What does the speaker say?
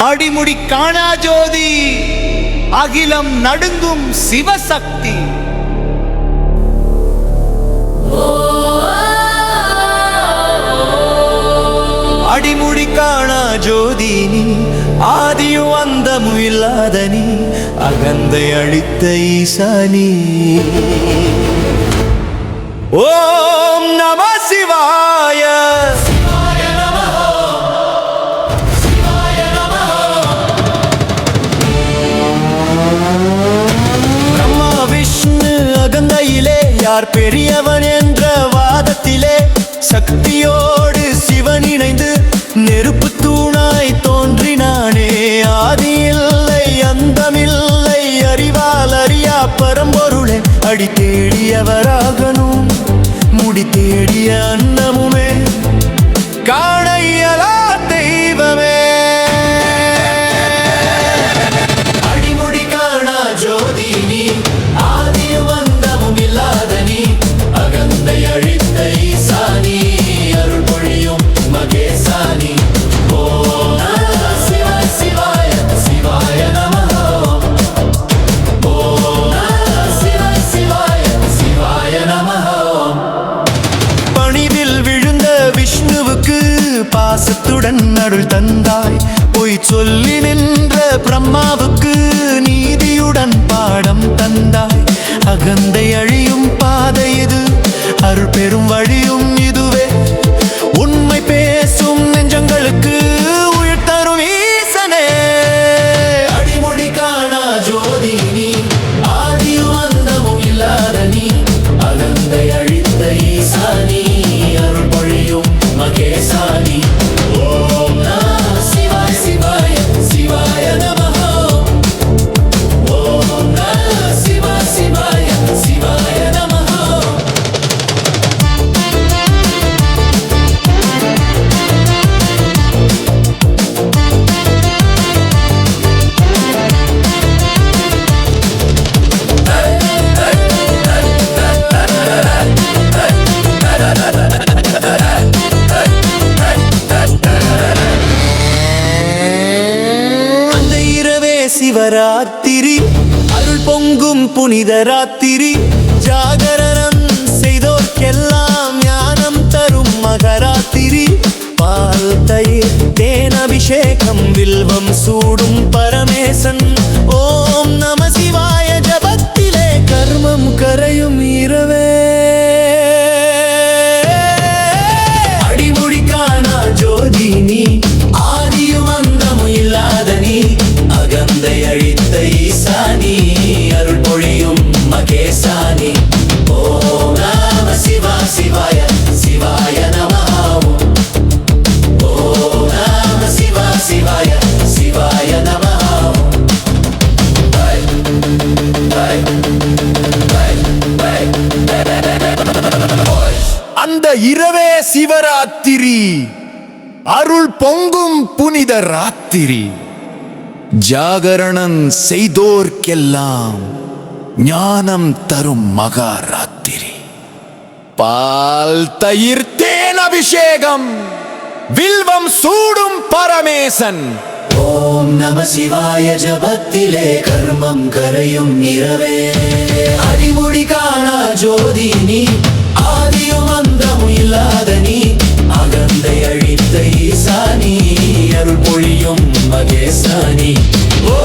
அடிமுடி காணா ஜோதி, அகிலம் நடுங்கும் சிவசக்தி. அடிமுடி காணா ஜோதி நீ, ஆதியும் அந்தமும் இல்லாத நீ, அகந்தை அழித்த ஈசானி. ஓம் நம சிவாய. பிரம்மா விஷ்ணு அகந்தையிலே யார் பெரியவன் என்ற வாதத்திலே சக்தியோடு சிவன் இணைந்து நெருப்பு தூணாய் தோன்றினானே. ஆதி இல்லை அந்தமில்லை, அறிவால் அறியா பரம்பொருளே. அடி தேடியவராகனும் முடி தேடிய அன்னமுமே, காண இயலா தெய்வமே. அடிமுடி காணா ஜோதி நீ, ஆதியும் அந்தமும் இல்லாத நீ, அகந்தை அழித்த ஈசானி, அருள் பொழியும் மகேசானி. ஓம் சிவாய சிவாய சிவாய நமः. ஓம் சிவாய சிவாய சிவாய நமः. பணிவில் விழுந்த விஷ்ணுவுக்கு பாசத்துடன் அருள் தந்தாய். பொய் சொல்லி நின்ற பிரம்மாவுக்கு நீதியுடன் பாடம் தந்தாய். அகந்தை அழியும் பாதை இது, அருள் பெரும் வழியும் இதுவே. உண்மை பேசும் நெஞ்சங்களுக்கு உயிர் தரும் ஈசனே. அடிமுடி காணா ஜோதி நீ, ஆதியும் அந்தமும் இல்லாத நீ, அகந்தை அழித்த ஈசானி, அருள் பொழியும் மகேசானி. ஓம் சிவாய சிவாய சிவாய நமः. ஓம் சிவாய சிவாய சிவாய நமः. அந்த இரவே சிவராத்திரி, அருள் பொங்கும் புனித ராத்திரி. ஜாகரணம் செய்தோர்க்கெல்லாம் ஞானம் தரும் மகராத்திரி. பால் தயிர் தேன் அபிஷேகம் வில்வம் சூடும் பரமேசன். ஓம் நம சிவாய ஜபத்திலே கர்மம் கரையும் இரவே. அடிமுடி காணா ஜோதி நீ, ஆதியும் அந்தமும் இல்லாத நீ, அகந்தை அழித்த ஈசானி, அருள் பொழியும் மகேசானி. ஓம் நம சிவாய சிவாய சிவாய நமः. ஓம் நம சிவாய சிவாய சிவாய நமः. அந்த இரவே சிவராத்திரி, அருள் பொங்கும் புனித ராத்திரி. ஜாகரணம் செய்தோர்க்கெல்லாம் ஞானம் தரும் மகாராத்திரி. பால் தயிர் தேன் அபிஷேகம் வில்வம் சூடும் பரமேசன். ஓம் நம சிவாய ஜபத்திலே கர்மம் கரையும் இரவே. அடிமுடி காணா ஜோதி நீ, ஆதியும் அந்தமும் இல்லாத நீ, அகந்தை அழித்த ஈசானி, அருள் பொழியும் மகேசானி. ஓ